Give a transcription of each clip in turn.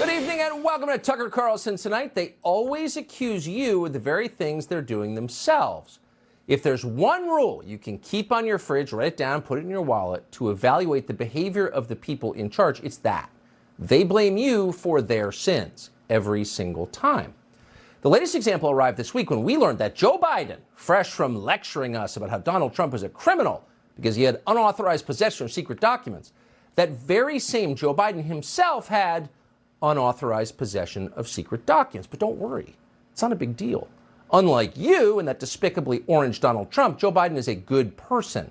Good evening and welcome to Tucker Carlson Tonight. They always accuse you of the very things they're doing themselves. If there's one rule you can keep on your fridge, write it down, put it in your wallet to evaluate the behavior of the people in charge, it's that. They blame you for their sins every single time. The latest example arrived this week when we learned that Joe Biden, fresh from lecturing us about how Donald Trump is a criminal because he had unauthorized possession of secret documents, that very same Joe Biden himself had unauthorized possession of secret documents. But don't worry, it's not a big deal. Unlike you and that despicably orange Donald Trump, Joe Biden is a good person.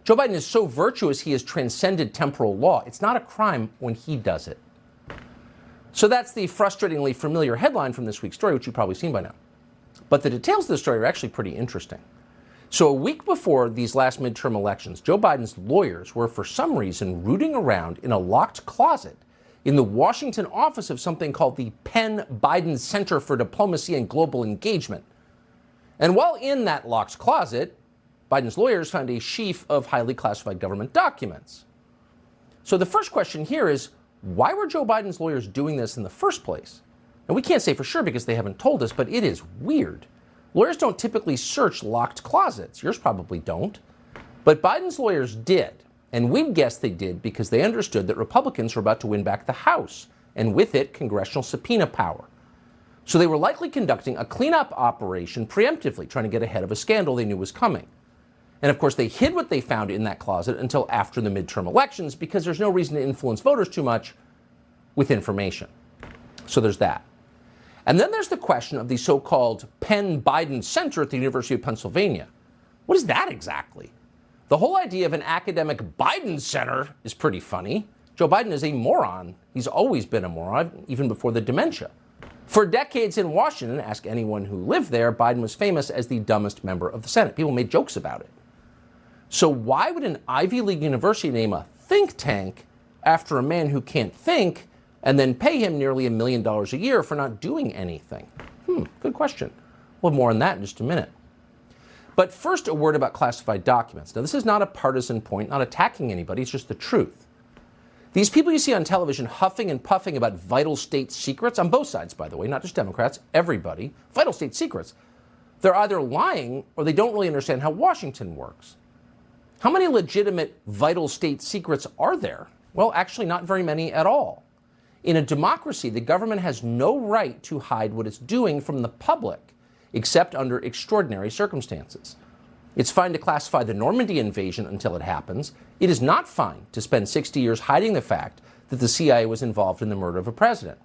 Joe Biden is so virtuous he has transcended temporal law. It's not a crime when he does it. So that's the frustratingly familiar headline from this week's story, which you've probably seen by now. But the details of the story are actually pretty interesting. So a week before these last midterm elections, Joe Biden's lawyers were for some reason rooting around in a locked closet in the Washington office of something called the Penn Biden Center for Diplomacy and Global Engagement. And while in that locked closet, Biden's lawyers found a sheaf of highly classified government documents. So the first question here is, why were Joe Biden's lawyers doing this in the first place? And we can't say for sure because they haven't told us, but it is weird. Lawyers don't typically search locked closets. Yours probably don't. But Biden's lawyers did. And we guess they did because they understood that Republicans were about to win back the House, and with it, congressional subpoena power. So they were likely conducting a cleanup operation preemptively, trying to get ahead of a scandal they knew was coming. And of course, they hid what they found in that closet until after the midterm elections because there's no reason to influence voters too much with information. So there's that. And then there's the question of the so-called Penn Biden Center at the University of Pennsylvania. What is that exactly? The whole idea of an academic Biden Center is pretty funny. Joe Biden is a moron. He's always been a moron, even before the dementia. For decades in Washington, ask anyone who lived there, Biden was famous as the dumbest member of the Senate. People made jokes about it. So why would an Ivy League university name a think tank after a man who can't think and then pay him nearly $1 million a year for not doing anything? Good question. We'll have more on that in just a minute. But first, a word about classified documents. Now, this is not a partisan point, not attacking anybody, it's just the truth. These people you see on television huffing and puffing about vital state secrets, on both sides, by the way, not just Democrats, everybody, vital state secrets, they're either lying or they don't really understand how Washington works. How many legitimate vital state secrets are there? Well, actually, not very many at all. In a democracy, the government has no right to hide what it's doing from the public, except under extraordinary circumstances. It's fine to classify the Normandy invasion until it happens. It is not fine to spend 60 years hiding the fact that the CIA was involved in the murder of a president.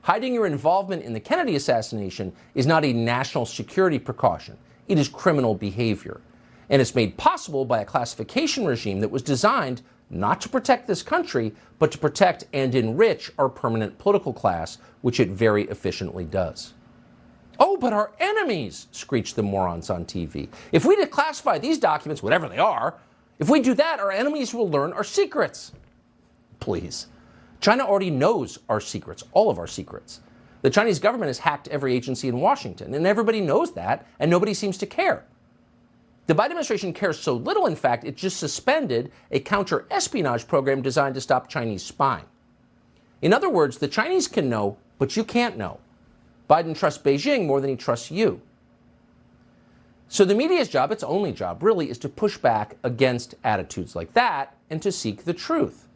Hiding your involvement in the Kennedy assassination is not a national security precaution. It is criminal behavior. And it's made possible by a classification regime that was designed not to protect this country, but to protect and enrich our permanent political class, which it very efficiently does. Oh, but our enemies, screeched the morons on TV. If we declassify these documents, whatever they are, if we do that, our enemies will learn our secrets. Please. China already knows our secrets, all of our secrets. The Chinese government has hacked every agency in Washington, and everybody knows that, and nobody seems to care. The Biden administration cares so little, in fact, it just suspended a counter-espionage program designed to stop Chinese spying. In other words, the Chinese can know, but you can't know. Biden trusts Beijing more than he trusts you. So the media's job, its only job, really, is to push back against attitudes like that and to seek the truth.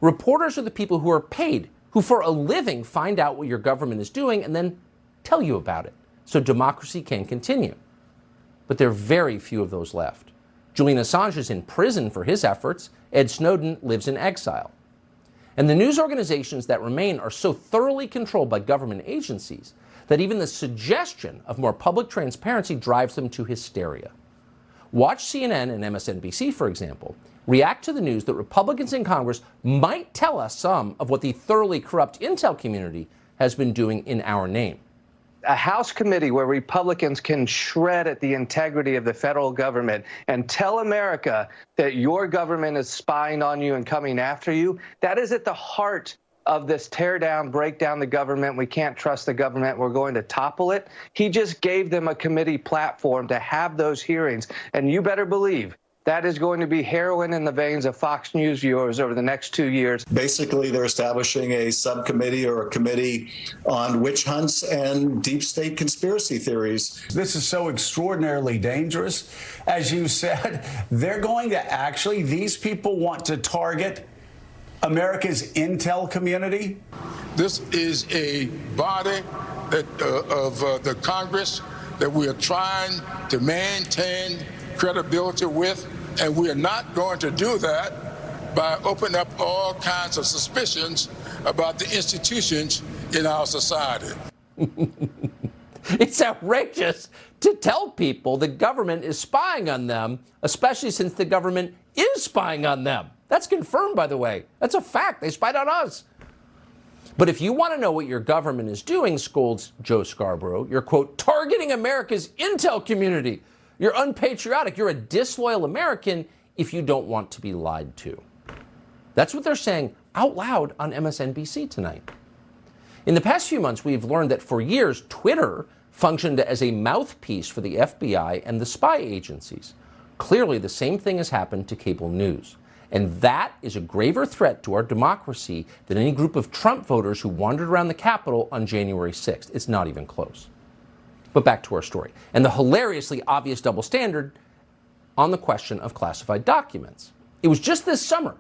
Reporters are the people who are paid, who for a living find out what your government is doing and then tell you about it, so democracy can continue. But there are very few of those left. Julian Assange is in prison for his efforts. Ed Snowden lives in exile. And the news organizations that remain are so thoroughly controlled by government agencies that even the suggestion of more public transparency drives them to hysteria. Watch CNN and MSNBC, for example, react to the news that Republicans in Congress might tell us some of what the thoroughly corrupt intel community has been doing in our name. A House committee where Republicans can shred at the integrity of the federal government and tell America that your government is spying on you and coming after you, that is at the heart of this tear down, break down the government. We can't trust the government. We're going to topple it. He just gave them a committee platform to have those hearings. And you better believe that is going to be heroin in the veins of Fox News viewers over the next 2 years. Basically, they're establishing a subcommittee or a committee on witch hunts and deep state conspiracy theories. This is so extraordinarily dangerous. As you said, they're going to actually, these people want to target America's intel community. This is a body that, of the Congress that we are trying to maintain credibility with, and we are not going to do that by opening up all kinds of suspicions about the institutions in our society. It's outrageous to tell people the government is spying on them, especially since the government is spying on them. That's confirmed, by the way. That's a fact. They spied on us. But if you want to know what your government is doing, scolds Joe Scarborough, you're, quote, targeting America's intel community. You're unpatriotic. You're a disloyal American if you don't want to be lied to. That's what they're saying out loud on MSNBC tonight. In the past few months, we've learned that for years, Twitter functioned as a mouthpiece for the FBI and the spy agencies. Clearly, the same thing has happened to cable news. And that is a graver threat to our democracy than any group of Trump voters who wandered around the Capitol on January 6th. It's not even close. But back to our story and the hilariously obvious double standard on the question of classified documents. It was just this summer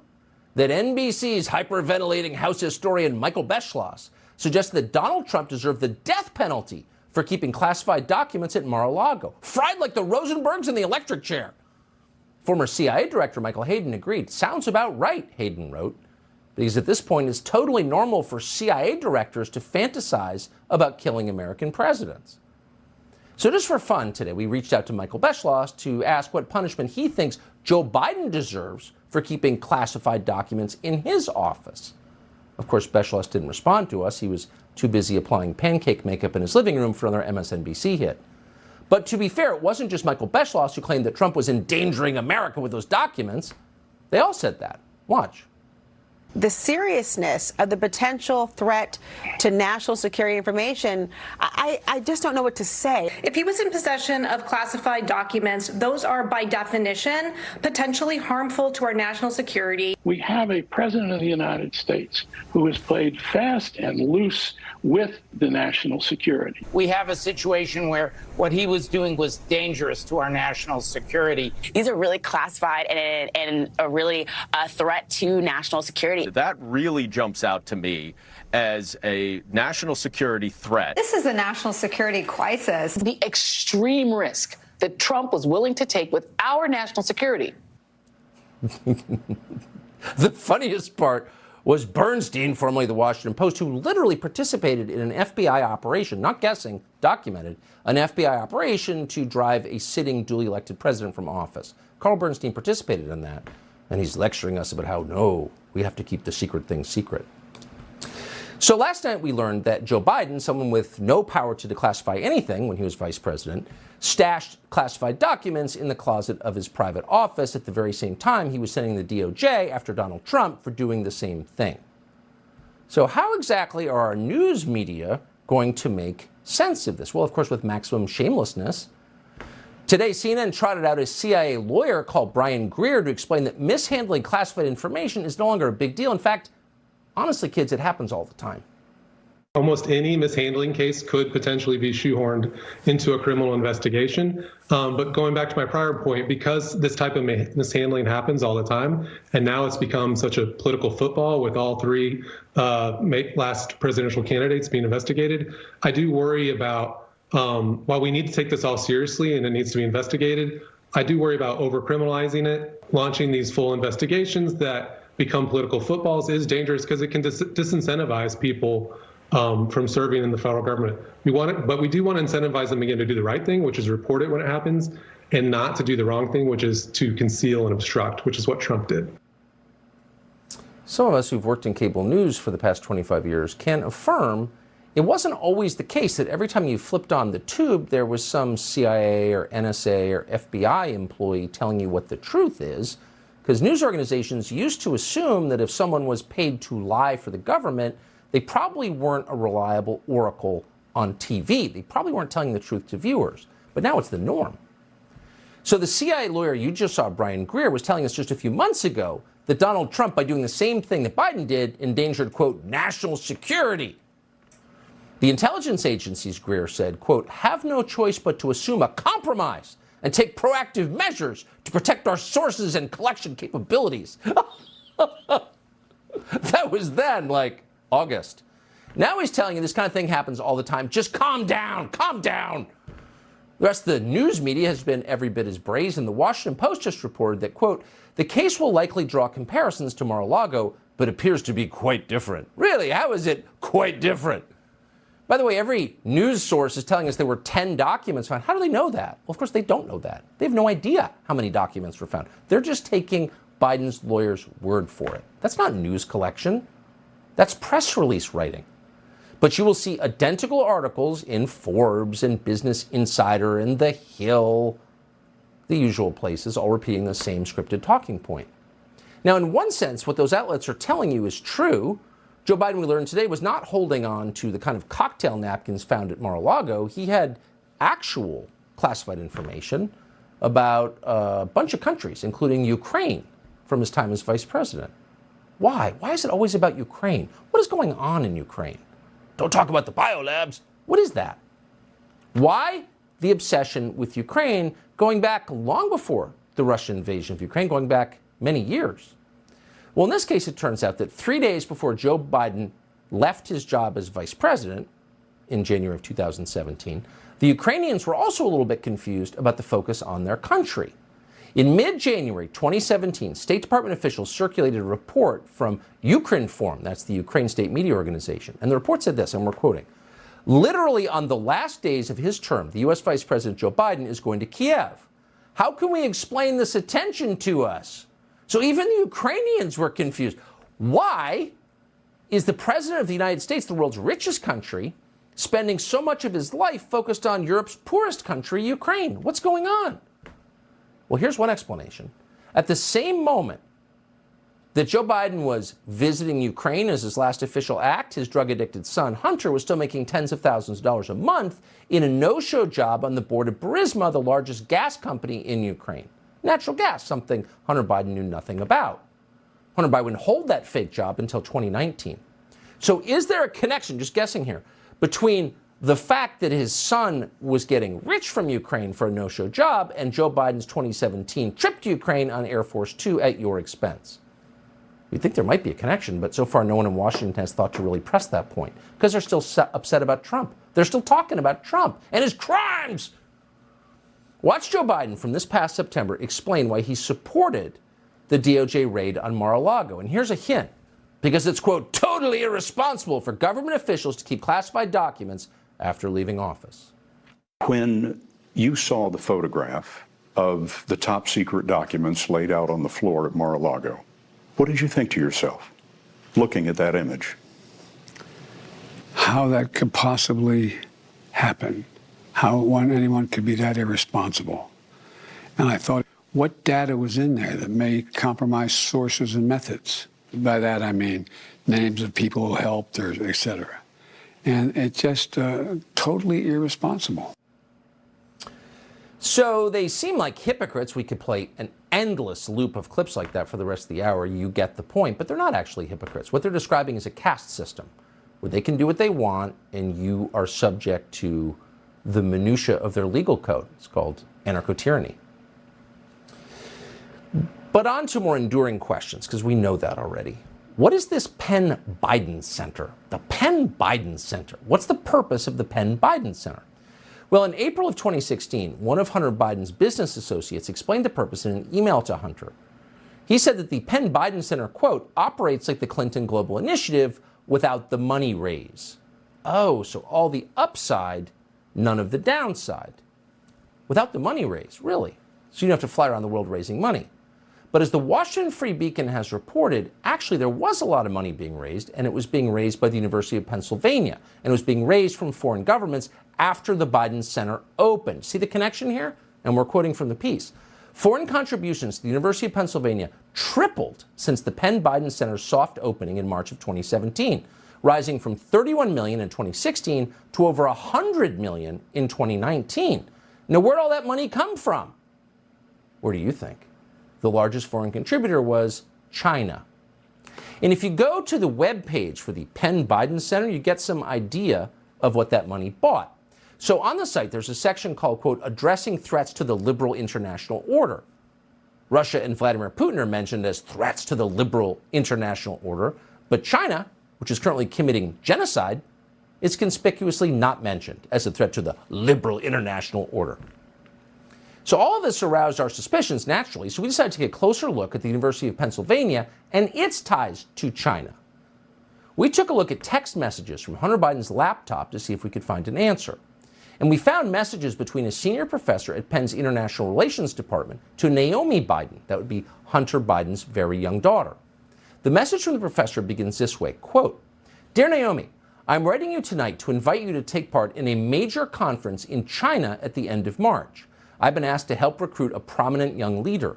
that NBC's hyperventilating House historian Michael Beschloss suggested that Donald Trump deserved the death penalty for keeping classified documents at Mar-a-Lago, fried like the Rosenbergs in the electric chair. Former CIA Director Michael Hayden agreed. Sounds about right, Hayden wrote, because at this point it's totally normal for CIA directors to fantasize about killing American presidents. So just for fun today, we reached out to Michael Beschloss to ask what punishment he thinks Joe Biden deserves for keeping classified documents in his office. Of course, Beschloss didn't respond to us. He was too busy applying pancake makeup in his living room for another MSNBC hit. But to be fair, it wasn't just Michael Beschloss who claimed that Trump was endangering America with those documents. They all said that. Watch. The seriousness of the potential threat to national security information, I just don't know what to say. If he was in possession of classified documents, those are by definition potentially harmful to our national security. We have a president of the United States who has played fast and loose with the national security. We have a situation where what he was doing was dangerous to our national security. These are really classified and a really threat to national security. That really jumps out to me as a national security threat. This is a national security crisis. The extreme risk that Trump was willing to take with our national security. The funniest part was Bernstein, formerly the Washington Post, who literally participated in an FBI operation, not guessing, documented, an FBI operation to drive a sitting duly elected president from office. Carl Bernstein participated in that, and he's lecturing us about how, no, we have to keep the secret things secret. So last night we learned that Joe Biden, someone with no power to declassify anything when he was vice president, stashed classified documents in the closet of his private office at the very same time he was sending the DOJ after Donald Trump for doing the same thing. So how exactly are our news media going to make sense of this? Well, of course, with maximum shamelessness. Today, CNN trotted out a CIA lawyer called Brian Greer to explain that mishandling classified information is no longer a big deal. In fact, honestly, kids, it happens all the time. Almost any mishandling case could potentially be shoehorned into a criminal investigation. But going back to my prior point, because this type of mishandling happens all the time, and now it's become such a political football with all three last presidential candidates being investigated, I do worry about, while we need to take this all seriously and it needs to be investigated, I do worry about over-criminalizing it. Launching these full investigations that become political footballs is dangerous because it can disincentivize people from serving in the federal government. But we do want to incentivize them again to do the right thing, which is report it when it happens, and not to do the wrong thing, which is to conceal and obstruct, which is what Trump did. Some of us who've worked in cable news for the past 25 years can affirm it wasn't always the case that every time you flipped on the tube, there was some CIA or NSA or FBI employee telling you what the truth is, because news organizations used to assume that if someone was paid to lie for the government, they probably weren't a reliable oracle on TV. They probably weren't telling the truth to viewers. But now it's the norm. So the CIA lawyer you just saw, Brian Greer, was telling us just a few months ago that Donald Trump, by doing the same thing that Biden did, endangered, quote, national security. The intelligence agencies, Greer said, quote, have no choice but to assume a compromise and take proactive measures to protect our sources and collection capabilities. That was then, like August. Now he's telling you this kind of thing happens all the time. Just calm down, calm down. The rest of the news media has been every bit as brazen. The Washington Post just reported that, quote, the case will likely draw comparisons to Mar-a-Lago, but appears to be quite different. Really, how is it quite different? By the way, every news source is telling us there were 10 documents found. How do they know that? Well, of course, they don't know that. They have no idea how many documents were found. They're just taking Biden's lawyer's word for it. That's not news collection. That's press release writing. But you will see identical articles in Forbes and Business Insider and The Hill, the usual places, all repeating the same scripted talking point. Now, in one sense, what those outlets are telling you is true. Joe Biden, we learned today, was not holding on to the kind of cocktail napkins found at Mar-a-Lago. He had actual classified information about a bunch of countries, including Ukraine, from his time as vice president. Why? Why is it always about Ukraine? What is going on in Ukraine? Don't talk about the biolabs. What is that? Why the obsession with Ukraine going back long before the Russian invasion of Ukraine, going back many years? Well, in this case, it turns out that 3 days before Joe Biden left his job as vice president in January of 2017, the Ukrainians were also a little bit confused about the focus on their country. In mid-January 2017, State Department officials circulated a report from Ukrinform, that's the Ukraine state media organization, and the report said this, and we're quoting, literally on the last days of his term, the U.S. Vice President Joe Biden is going to Kiev. How can we explain this attention to us? So even the Ukrainians were confused. Why is the President of the United States, the world's richest country, spending so much of his life focused on Europe's poorest country, Ukraine? What's going on? Well, here's one explanation. At the same moment that Joe Biden was visiting Ukraine as his last official act, his drug-addicted son, Hunter, was still making tens of thousands of dollars a month in a no-show job on the board of Burisma, the largest gas company in Ukraine. Natural gas, something Hunter Biden knew nothing about. Hunter Biden would hold that fake job until 2019. So is there a connection, just guessing here, between the fact that his son was getting rich from Ukraine for a no-show job and Joe Biden's 2017 trip to Ukraine on Air Force Two at your expense? You'd think there might be a connection, but so far no one in Washington has thought to really press that point because they're still upset about Trump. They're still talking about Trump and his crimes. Watch Joe Biden from this past September explain why he supported the DOJ raid on Mar-a-Lago. And here's a hint, because it's, quote, totally irresponsible for government officials to keep classified documents after leaving office. When you saw the photograph of the top secret documents laid out on the floor at Mar-a-Lago, what did you think to yourself, looking at that image? How that could possibly happen, how anyone could be that irresponsible. And I thought, what data was in there that may compromise sources and methods? By that I mean names of people who helped, or et cetera. And it's just totally irresponsible. So they seem like hypocrites. We could play an endless loop of clips like that for the rest of the hour. You get the point, but they're not actually hypocrites. What they're describing is a caste system where they can do what they want and you are subject to the minutia of their legal code. It's called anarcho-tyranny. But on to more enduring questions, because we know that already. What is this Penn Biden Center? The Penn Biden Center. What's the purpose of the Penn Biden Center? Well, in April of 2016, one of Hunter Biden's business associates explained the purpose in an email to Hunter. He said that the Penn Biden Center, quote, operates like the Clinton Global Initiative without the money raise. Oh, so all the upside, none of the downside. Without the money raise, really. So you don't have to fly around the world raising money. But as the Washington Free Beacon has reported, actually there was a lot of money being raised, and it was being raised by the University of Pennsylvania, and it was being raised from foreign governments after the Biden Center opened. See the connection here? And we're quoting from the piece. Foreign contributions to the University of Pennsylvania tripled since the Penn Biden Center's soft opening in March of 2017, rising from $31 million in 2016 to over $100 million in 2019. Now, where'd all that money come from? Where do you think? The largest foreign contributor was China. And if you go to the webpage for the Penn Biden Center, you get some idea of what that money bought. So on the site, there's a section called, quote, addressing threats to the liberal international order. Russia and Vladimir Putin are mentioned as threats to the liberal international order, but China, which is currently committing genocide, is conspicuously not mentioned as a threat to the liberal international order. So all of this aroused our suspicions naturally, so we decided to take a closer look at the University of Pennsylvania and its ties to China. We took a look at text messages from Hunter Biden's laptop to see if we could find an answer. And we found messages between a senior professor at Penn's International Relations Department to Naomi Biden, that would be Hunter Biden's very young daughter. The message from the professor begins this way, quote, Dear Naomi, I'm writing you tonight to invite you to take part in a major conference in China at the end of March. I've been asked to help recruit a prominent young leader.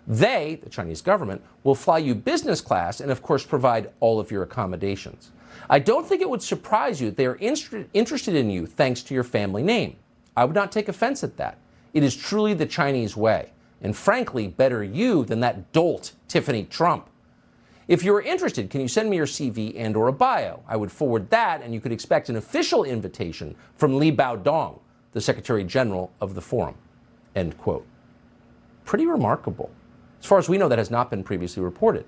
They, the Chinese government, will fly you business class and, of course, provide all of your accommodations. I don't think it would surprise you that they are interested in you thanks to your family name. I would not take offense at that. It is truly the Chinese way. And frankly, better you than that dolt, Tiffany Trump. If you are interested, can you send me your CV and or a bio? I would forward that, and you could expect an official invitation from Li Baodong, the Secretary General of the Forum. End quote. Pretty remarkable. As far as we know, that has not been previously reported.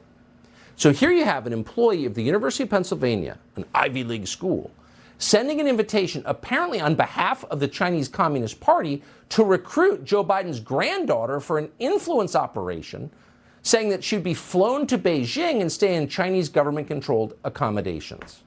So here you have an employee of the University of Pennsylvania, an Ivy League school, sending an invitation apparently on behalf of the Chinese Communist Party to recruit Joe Biden's granddaughter for an influence operation, saying that she'd be flown to Beijing and stay in Chinese government-controlled accommodations.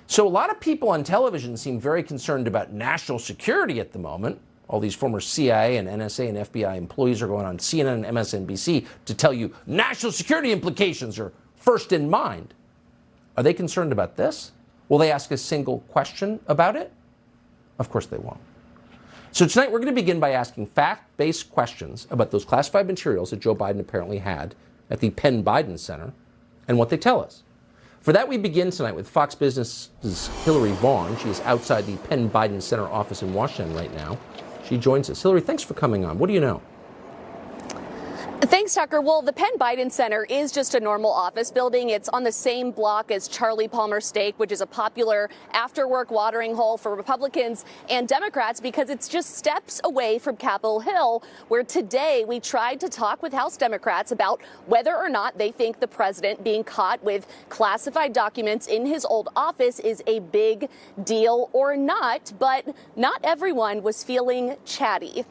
So a lot of people on television seem very concerned about national security at the moment. All these former CIA and NSA and FBI employees are going on CNN and MSNBC to tell you national security implications are first in mind. Are they concerned about this? Will they ask a single question about it? Of course they won't. So tonight we're going to begin by asking fact-based questions about those classified materials that Joe Biden apparently had at the Penn Biden Center and what they tell us. For that, we begin tonight with Fox Business's Hillary Vaughn. She is outside the Penn Biden Center office in Washington right now. She joins us. Hillary, thanks for coming on. What do you know? Thanks, Tucker. Well, the Penn Biden Center is just a normal office building. It's on the same block as Charlie Palmer Steak, which is a popular after-work watering hole for Republicans and Democrats because it's just steps away from Capitol Hill, where today we tried to talk with House Democrats about whether or not they think the president being caught with classified documents in his old office is a big deal or not. But not everyone was feeling chatty.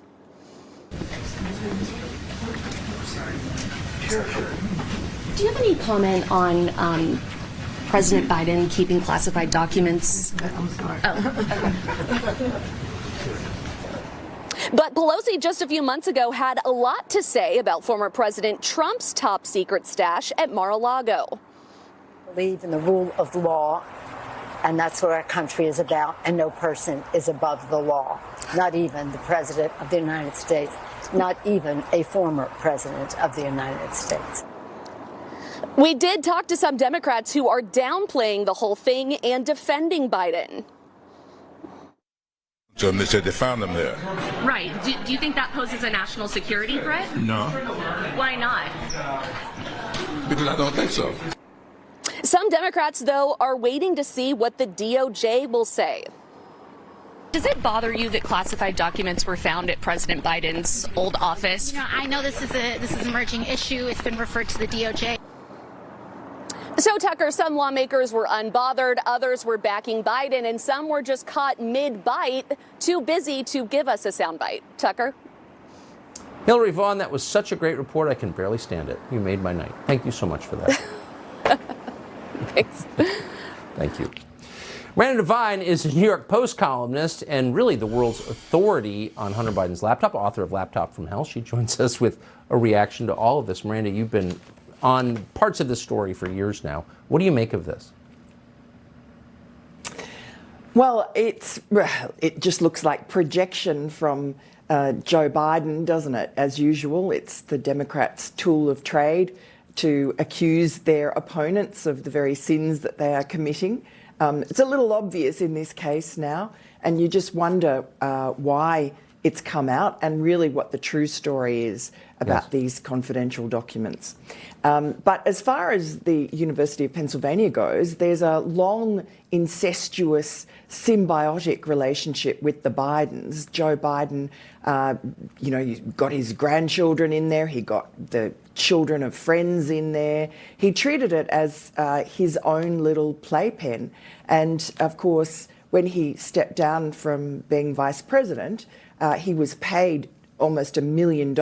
Do you have any comment on President Biden keeping classified documents? I'm sorry. But Pelosi just a few months ago had a lot to say about former President Trump's top secret stash at Mar-a-Lago. Believe in the rule of law, and that's what our country is about, and no person is above the law, not even the President of the United States. Not even a former president of the United States. We did talk to some Democrats who are downplaying the whole thing and defending Biden. So they said they found them there. Right. Do you think that poses a national security threat? No. Why not? Because I don't think so. Some Democrats, though, are waiting to see what the DOJ will say. Does it bother you that classified documents were found at President Biden's old office? You know, I know this is an emerging issue. It's been referred to the DOJ. So, Tucker, some lawmakers were unbothered, others were backing Biden, and some were just caught mid-bite, too busy to give us a soundbite. Tucker? Hillary Vaughn, that was such a great report, I can barely stand it. You made my night. Thank you so much for that. Thanks. Thank you. Miranda Devine is a New York Post columnist and really the world's authority on Hunter Biden's laptop, author of Laptop from Hell. She joins us with a reaction to all of this. Miranda, you've been on parts of this story for years now. What do you make of this? Well, it just looks like projection from Joe Biden, doesn't it? As usual, it's the Democrats' tool of trade to accuse their opponents of the very sins that they are committing. It's a little obvious in this case now, and you just wonder why it's come out and really what the true story is about these confidential documents. But as far as the University of Pennsylvania goes, there's a long, incestuous, symbiotic relationship with the Bidens. Joe Biden, he got his grandchildren in there. He got the children of friends in there. He treated it as his own little playpen. And of course, when he stepped down from being vice president, he was paid almost $1 million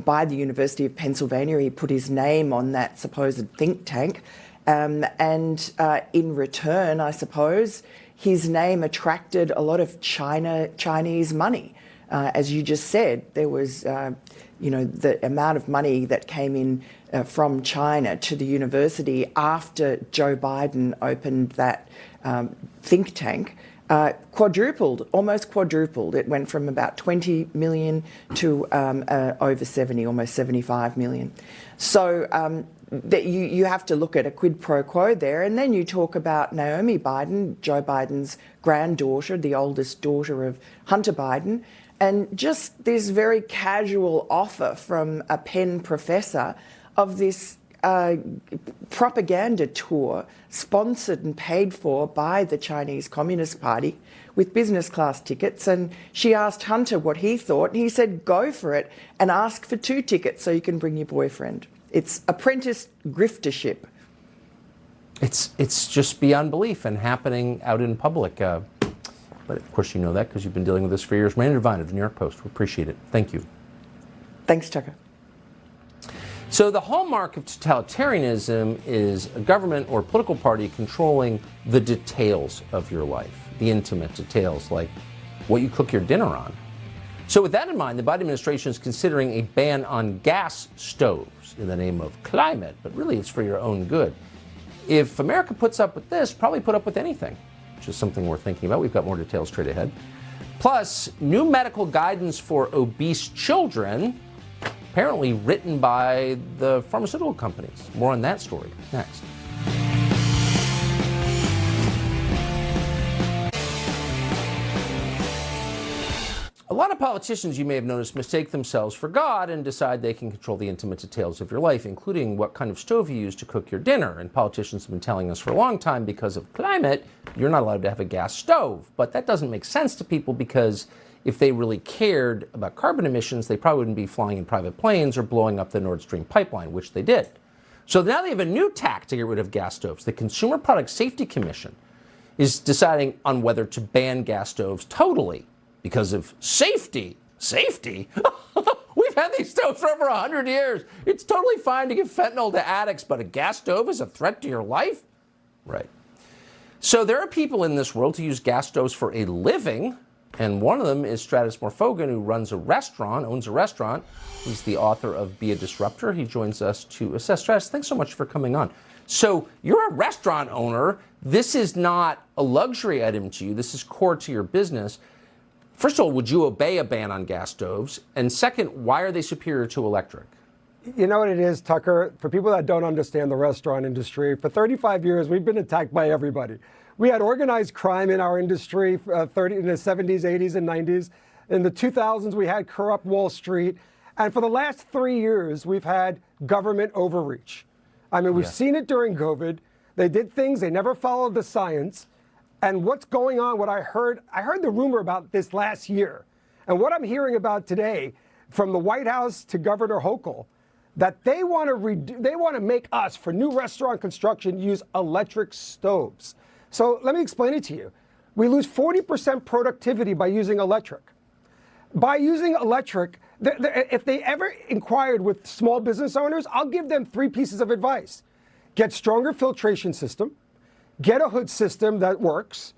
by the University of Pennsylvania. He put his name on that supposed think tank. And in return, I suppose, his name attracted a lot of Chinese money. As you just said, there was, the amount of money that came in from China to the university after Joe Biden opened that think tank. Almost quadrupled. It went from about 20 million to over 70, almost 75 million. So that you have to look at a quid pro quo there. And then you talk about Naomi Biden, Joe Biden's granddaughter, the oldest daughter of Hunter Biden, and just this very casual offer from a Penn professor of this propaganda tour sponsored and paid for by the Chinese Communist Party with business class tickets. And she asked Hunter what he thought, and he said, go for it and ask for 2 tickets so you can bring your boyfriend. It's apprentice griftership. It's just beyond belief and happening out in public. But of course you know that because you've been dealing with this for years. Miranda Devine of the New York Post. We appreciate it. Thank you. Thanks, Tucker. So the hallmark of totalitarianism is a government or political party controlling the details of your life, the intimate details, like what you cook your dinner on. So with that in mind, the Biden administration is considering a ban on gas stoves in the name of climate, but really it's for your own good. If America puts up with this, probably put up with anything, which is something we're thinking about. We've got more details straight ahead. Plus, new medical guidance for obese children, apparently written by the pharmaceutical companies. More on that story next. A lot of politicians, you may have noticed, mistake themselves for God and decide they can control the intimate details of your life, including what kind of stove you use to cook your dinner. And politicians have been telling us for a long time, because of climate, you're not allowed to have a gas stove. But that doesn't make sense to people, because if they really cared about carbon emissions, they probably wouldn't be flying in private planes or blowing up the Nord Stream pipeline, which they did. So now they have a new tack to get rid of gas stoves. The Consumer Product Safety Commission is deciding on whether to ban gas stoves totally because of safety. Safety? We've had these stoves for over 100 years. It's totally fine to give fentanyl to addicts, but a gas stove is a threat to your life? Right. So there are people in this world who use gas stoves for a living. And one of them is Stratus Morfogen, who owns a restaurant. He's the author of Be a Disruptor. He joins us to assess. Stratus, thanks so much for coming on. So you're a restaurant owner. This is not a luxury item to you. This is core to your business. First of all, would you obey a ban on gas stoves? And second, why are they superior to electric? You know what it is, Tucker? For people that don't understand the restaurant industry, for 35 years, we've been attacked by everybody. We had organized crime in our industry in the 70s, 80s, and 90s. In the 2000s, we had corrupt Wall Street. And for the last 3 years, we've had government overreach. I mean, we've seen it during COVID. They did things, they never followed the science. And what's going on, what I heard the rumor about this last year. And what I'm hearing about today from the White House to Governor Hochul, that they want to make us, for new restaurant construction, use electric stoves. So let me explain it to you. We lose 40% productivity by using electric. By using electric, if they ever inquired with small business owners, I'll give them 3 pieces of advice. Get stronger filtration system, get a hood system that works,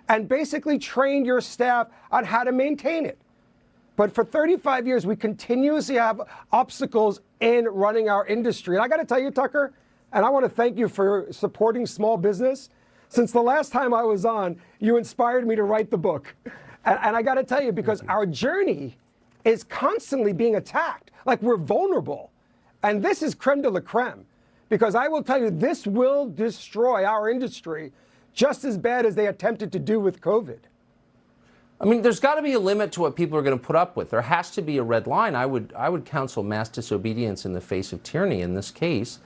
and basically train your staff on how to maintain it. But for 35 years, we continuously have obstacles in running our industry. And I got to tell you, Tucker, and I want to thank you for supporting small business. Since the last time I was on, you inspired me to write the book. And I got to tell you, because our journey is constantly being attacked, like we're vulnerable. And this is creme de la creme, because I will tell you, this will destroy our industry just as bad as they attempted to do with COVID. I mean, there's got to be a limit to what people are going to put up with. There has to be a red line. I would counsel mass disobedience in the face of tyranny in this case.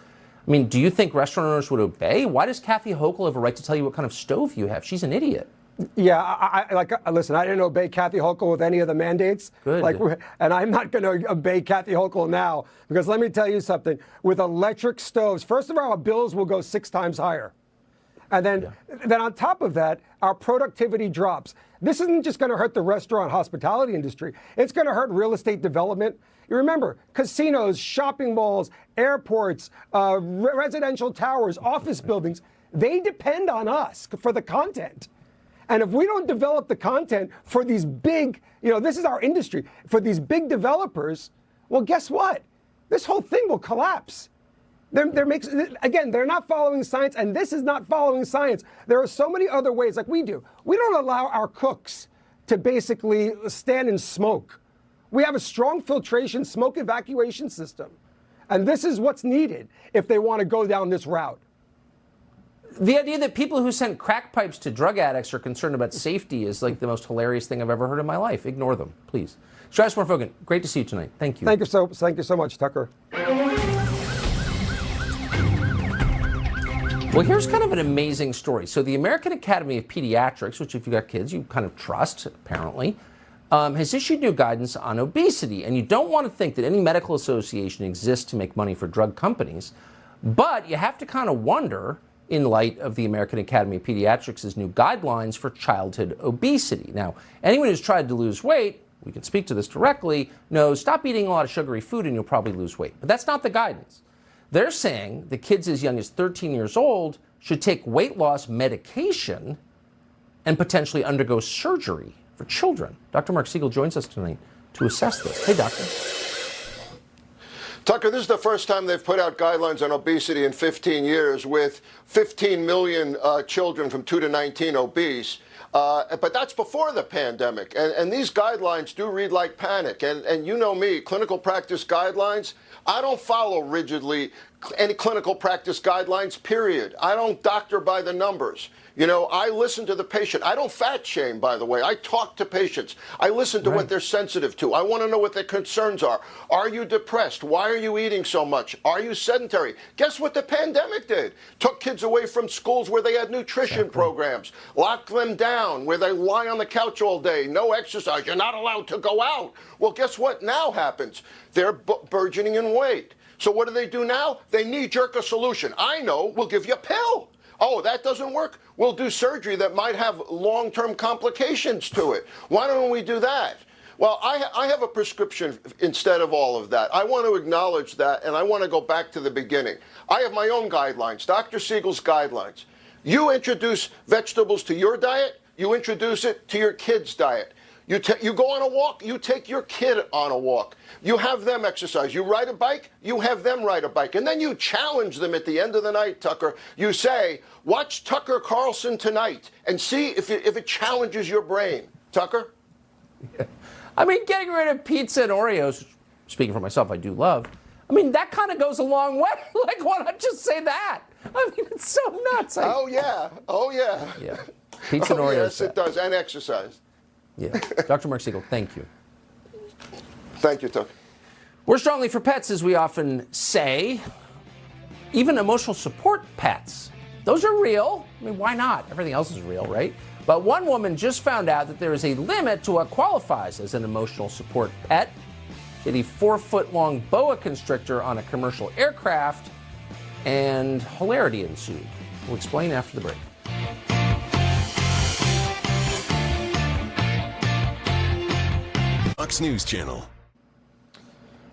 I mean, do you think restaurant owners would obey? Why does Kathy Hochul have a right to tell you what kind of stove you have? She's an idiot. Yeah, listen, I didn't obey Kathy Hochul with any of the mandates. Good. And I'm not going to obey Kathy Hochul now, because let me tell you something. With electric stoves, first of all, our bills will go 6 times higher. And then on top of that, our productivity drops. This isn't just going to hurt the restaurant hospitality industry. It's going to hurt real estate development. You remember, casinos, shopping malls, airports, residential towers, office buildings, they depend on us for the content. And if we don't develop the content for these big, this is our industry, for these big developers, well, guess what? This whole thing will collapse. They're not following science, and this is not following science. There are so many other ways, like we do. We don't allow our cooks to basically stand and smoke. We have a strong filtration smoke evacuation system. And this is what's needed if they want to go down this route. The idea that people who send crack pipes to drug addicts are concerned about safety is like the most hilarious thing I've ever heard in my life. Ignore them, please. Stratus Morfogan, great to see you tonight. Thank you. Thank you so much, Tucker. Well, here's kind of an amazing story. So the American Academy of Pediatrics, which if you got kids, you kind of trust, apparently, has issued new guidance on obesity. And you don't want to think that any medical association exists to make money for drug companies. But you have to kind of wonder, in light of the American Academy of Pediatrics' new guidelines for childhood obesity. Now, anyone who's tried to lose weight, we can speak to this directly, knows stop eating a lot of sugary food and you'll probably lose weight. But that's not the guidance. They're saying that kids as young as 13 years old should take weight loss medication and potentially undergo surgery for children. Dr. Mark Siegel joins us tonight to assess this. Hey, doctor. Tucker, this is the first time they've put out guidelines on obesity in 15 years, with 15 million children from 2 to 19 obese. But that's before the pandemic. And these guidelines do read like panic. And you know me, clinical practice guidelines, I don't follow rigidly any clinical practice guidelines, period. I don't doctor by the numbers. I listen to the patient. I don't fat shame, by the way. I talk to patients. I listen to what they're sensitive to. I want to know what their concerns are. Are you depressed? Why are you eating so much? Are you sedentary? Guess what the pandemic did? Took kids away from schools where they had nutrition programs, locked them down, where they lie on the couch all day, no exercise. You're not allowed to go out. Well, guess what now happens? They're burgeoning in weight. So what do they do now? They knee-jerk a solution. I know, we'll give you a pill. Oh, that doesn't work? We'll do surgery that might have long-term complications to it. Why don't we do that? Well, I have a prescription instead of all of that. I want to acknowledge that, and I want to go back to the beginning. I have my own guidelines, Dr. Siegel's guidelines. You introduce vegetables to your diet, you introduce it to your kid's diet. You go on a walk, you take your kid on a walk. You have them exercise. You ride a bike, you have them ride a bike. And then you challenge them at the end of the night, Tucker. You say, watch Tucker Carlson tonight and see if it challenges your brain. Tucker? Yeah. I mean, getting rid of pizza and Oreos, speaking for myself, I do love. I mean, that kind of goes a long way. Like, why not just say that? I mean, it's so nuts. Oh, yeah. Yeah. Pizza and Oreos. Yes, it does. And exercise. Yeah. Dr. Mark Siegel, thank you. Thank you, Tucker. We're strongly for pets, as we often say. Even emotional support pets. Those are real. I mean, why not? Everything else is real, right? But one woman just found out that there is a limit to what qualifies as an emotional support pet. She had a 4-foot-long boa constrictor on a commercial aircraft, and hilarity ensued. We'll explain after the break. Fox News Channel.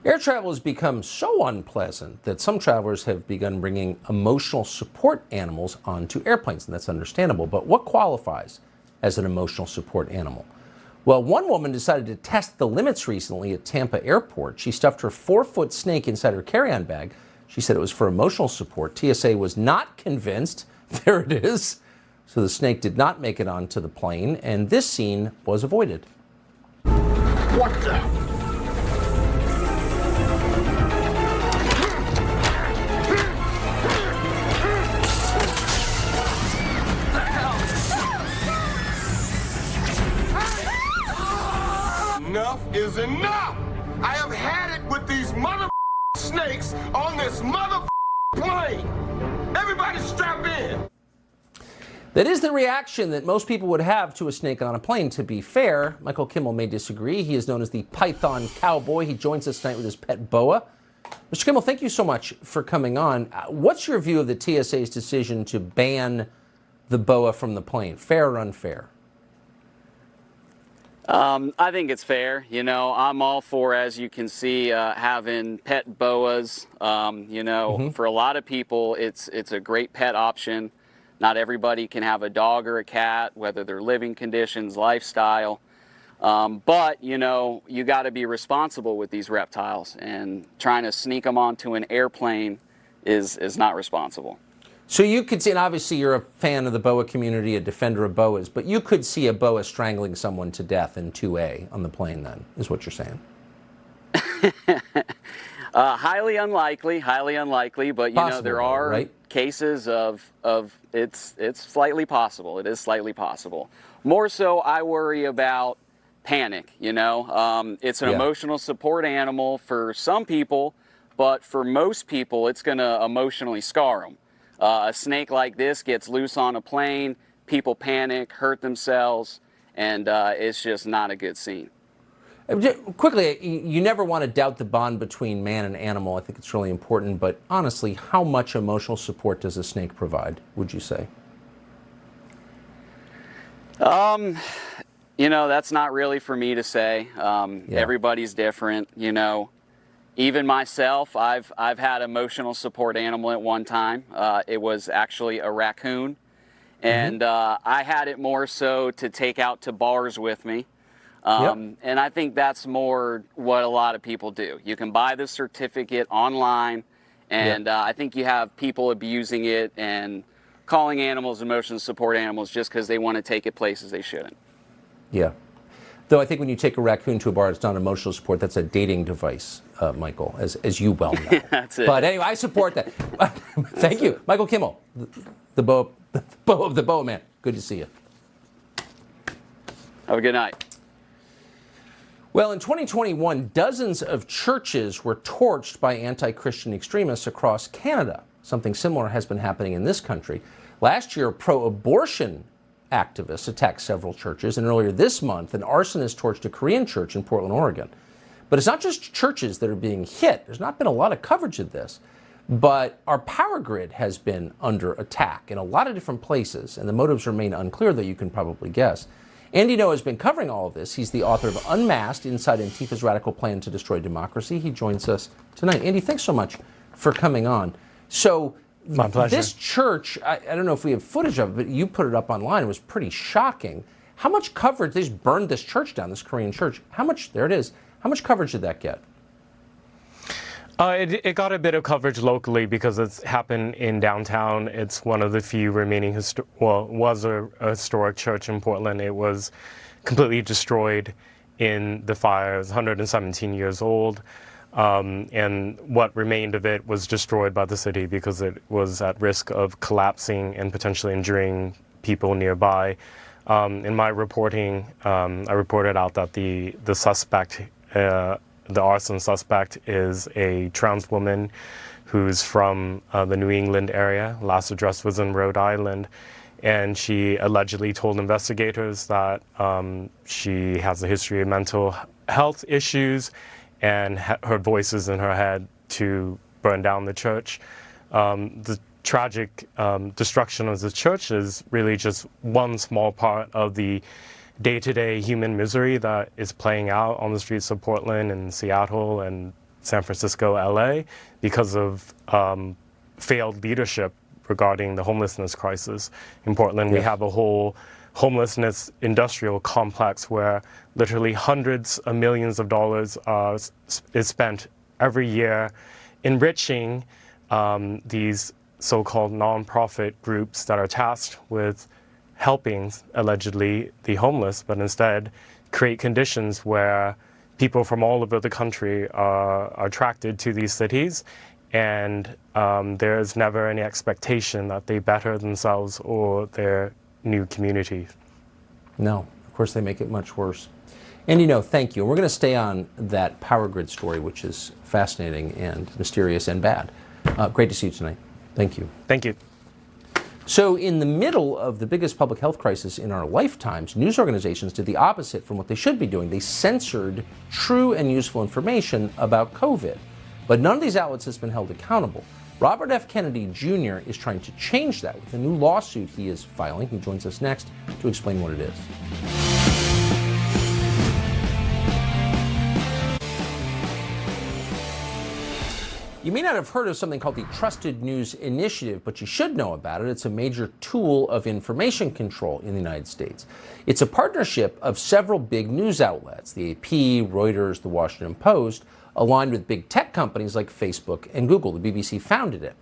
Air travel has become so unpleasant that some travelers have begun bringing emotional support animals onto airplanes, and that's understandable. But what qualifies as an emotional support animal? Well, one woman decided to test the limits recently at Tampa Airport. She stuffed her 4-foot snake inside her carry-on bag. She said it was for emotional support. TSA was not convinced. There it is. So the snake did not make it onto the plane, and this scene was avoided. What the? snakes on this mother plane. Everybody strap in. That is the reaction that most people would have to a snake on a plane. To be fair, Michael Kimmel may disagree. He is known as the Python Cowboy. He joins us tonight with his pet boa. Mr. Kimmel, thank you so much for coming on. What's your view of the TSA's decision to ban the boa from the plane? Fair or unfair? I think it's fair. You know, I'm all for, as you can see, having pet boas. For a lot of people, it's a great pet option. Not everybody can have a dog or a cat, whether their living conditions, lifestyle. But, you got to be responsible with these reptiles, and trying to sneak them onto an airplane is not responsible. So you could see, and obviously you're a fan of the boa community, a defender of boas, but you could see a boa strangling someone to death in 2A on the plane then, is what you're saying? Highly unlikely, but possible, there are right? cases of it's slightly possible. It is slightly possible. More so, I worry about panic. It's an emotional support animal for some people, but for most people, it's going to emotionally scar them. A snake like this gets loose on a plane, people panic, hurt themselves, and it's just not a good scene. Quickly, you never want to doubt the bond between man and animal. I think it's really important. But honestly, how much emotional support does a snake provide, would you say? That's not really for me to say. Everybody's different, Even myself, I've had emotional support animal at one time. It was actually a raccoon. And I had it more so to take out to bars with me. And I think that's more what a lot of people do. You can buy the certificate online, and I think you have people abusing it and calling animals emotional support animals just because they want to take it places they shouldn't. Yeah. Though I think when you take a raccoon to a bar, it's not emotional support. That's a dating device, Michael, as you well know. That's it. But anyway, I support that. Thank you. Michael Kimmel, the boa man. Good to see you. Have a good night. Well, in 2021, dozens of churches were torched by anti-Christian extremists across Canada. Something similar has been happening in this country. Last year, pro-abortion activists attacked several churches, and earlier this month, an arsonist torched a Korean church in Portland, Oregon. But it's not just churches that are being hit. There's not been a lot of coverage of this, but our power grid has been under attack in a lot of different places, and the motives remain unclear, though you can probably guess. Andy Ngo has been covering all of this. He's the author of Unmasked, Inside Antifa's Radical Plan to Destroy Democracy. He joins us tonight. Andy, thanks so much for coming on. So my pleasure. This church, I don't know if we have footage of it, but you put it up online. It was pretty shocking. How much coverage, they just burned this church down, this Korean church. There it is. How much coverage did that get? It got a bit of coverage locally because it's happened in downtown. It's one of the few remaining, was a historic church in Portland. It was completely destroyed in the fire. It was 117 years old. And what remained of it was destroyed by the city because it was at risk of collapsing and potentially injuring people nearby. In my reporting, I reported out that the suspect, the arson suspect, is a trans woman who's from the New England area. Last address was in Rhode Island. And she allegedly told investigators that she has a history of mental health issues and her voices in her head to burn down the church. The tragic destruction of the church is really just one small part of the day-to-day human misery that is playing out on the streets of Portland and Seattle and San Francisco, LA, because of failed leadership regarding the homelessness crisis. In Portland, we have a whole homelessness industrial complex where literally hundreds of millions of dollars is spent every year enriching these so-called nonprofit groups that are tasked with helping, allegedly, the homeless, but instead create conditions where people from all over the country are attracted to these cities, and there is never any expectation that they better themselves or their new community. No, of course they make it much worse. And thank you. And we're going to stay on that power grid story, which is fascinating and mysterious and bad. Great to see you tonight. Thank you. Thank you. So in the middle of the biggest public health crisis in our lifetimes, news organizations did the opposite from what they should be doing. They censored true and useful information about COVID. But none of these outlets has been held accountable. Robert F. Kennedy Jr. is trying to change that with a new lawsuit he is filing. He joins us next to explain what it is. You may not have heard of something called the Trusted News Initiative, but you should know about it. It's a major tool of information control in the United States. It's a partnership of several big news outlets, the AP, Reuters, the Washington Post, aligned with big tech companies like Facebook and Google. The BBC founded it.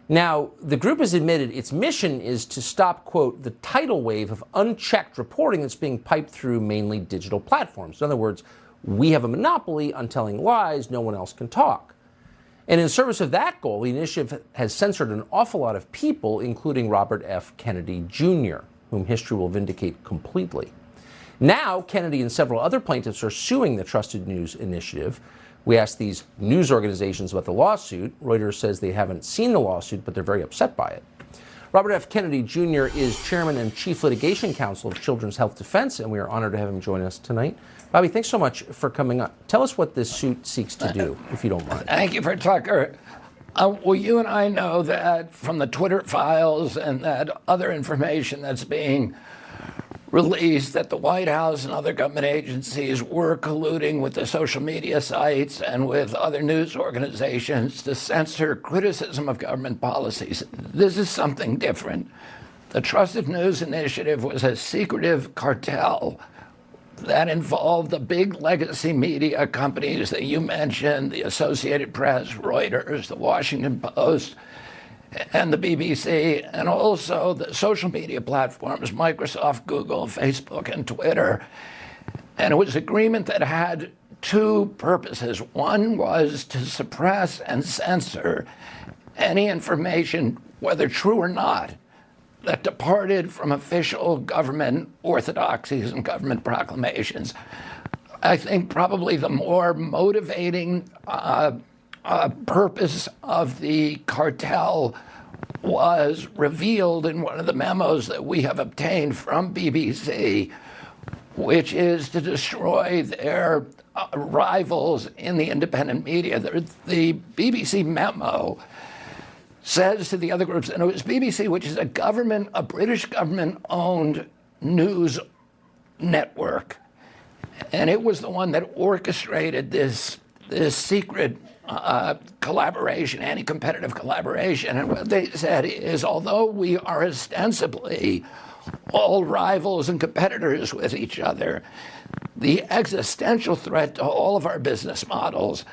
Now, the group has admitted its mission is to stop, quote, the tidal wave of unchecked reporting that's being piped through mainly digital platforms. In other words, we have a monopoly on telling lies, no one else can talk. And in service of that goal, the initiative has censored an awful lot of people, including Robert F. Kennedy Jr., whom history will vindicate completely. Now, Kennedy and several other plaintiffs are suing the Trusted News Initiative. We asked these news organizations about the lawsuit. Reuters says they haven't seen the lawsuit, but they're very upset by it. Robert F. Kennedy Jr. is chairman and chief litigation counsel of Children's Health Defense, and we are honored to have him join us tonight. Bobby, thanks so much for coming on. Tell us what this suit seeks to do, if you don't mind. Thank you for Tucker. Well, you and I know that from the Twitter files and that other information that's being released that the White House and other government agencies were colluding with the social media sites and with other news organizations to censor criticism of government policies. This is something different. The Trusted News Initiative was a secretive cartel that involved the big legacy media companies that you mentioned, the Associated Press, Reuters, the Washington Post, and the BBC, and also the social media platforms, Microsoft, Google, Facebook, and Twitter. And it was an agreement that had two purposes. One was to suppress and censor any information, whether true or not, that departed from official government orthodoxies and government proclamations. I think probably the more motivating purpose of the cartel was revealed in one of the memos that we have obtained from BBC, which is to destroy their rivals in the independent media. The BBC memo says to the other groups, and it was BBC, which is a British government-owned news network, and it was the one that orchestrated this secret collaboration, anti-competitive collaboration. And what they said is, although we are ostensibly all rivals and competitors with each other, the existential threat to all of our business models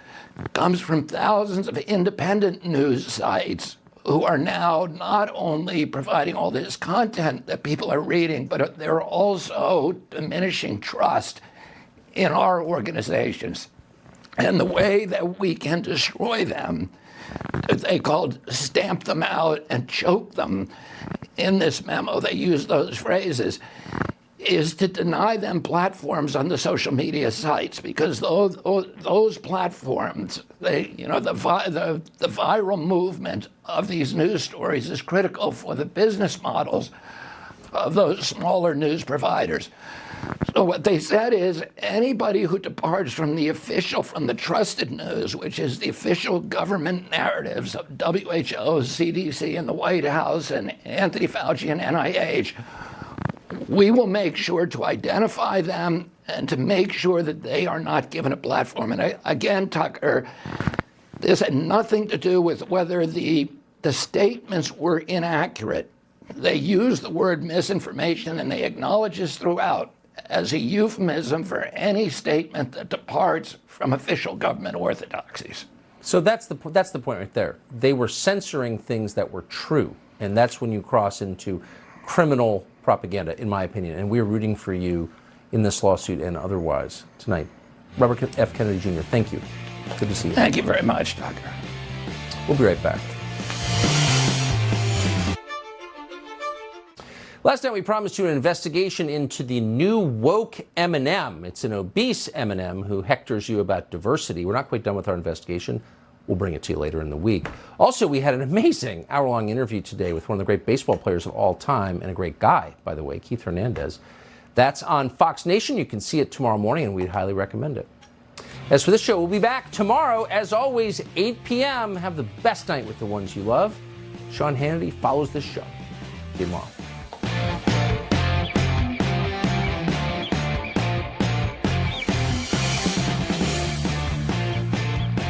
comes from thousands of independent news sites who are now not only providing all this content that people are reading, but they're also diminishing trust in our organizations. And the way that we can destroy them, they called stamp them out and choke them. In this memo, they use those phrases, is to deny them platforms on the social media sites, because those platforms, the viral movement of these news stories is critical for the business models of those smaller news providers. So what they said is anybody who departs from the trusted news, which is the official government narratives of WHO, CDC, and the White House, and Anthony Fauci and NIH, we will make sure to identify them and to make sure that they are not given a platform. And again, Tucker, this had nothing to do with whether the statements were inaccurate. They use the word misinformation, and they acknowledge this throughout as a euphemism for any statement that departs from official government orthodoxies. So that's the point right there. They were censoring things that were true, and that's when you cross into criminal propaganda, in my opinion. And we're rooting for you in this lawsuit and otherwise tonight. Robert F. Kennedy Jr., thank you. Good to see you. Thank you very much, Tucker. We'll be right back. Last night we promised you an investigation into the new woke M&M. It's an obese M&M who hectors you about diversity. We're not quite done with our investigation. We'll bring it to you later in the week. Also, we had an amazing hour-long interview today with one of the great baseball players of all time, and a great guy, by the way, Keith Hernandez. That's on Fox Nation. You can see it tomorrow morning, and we'd highly recommend it. As for this show, we'll be back tomorrow, as always, 8 p.m. Have the best night with the ones you love. Sean Hannity follows this show. See you tomorrow.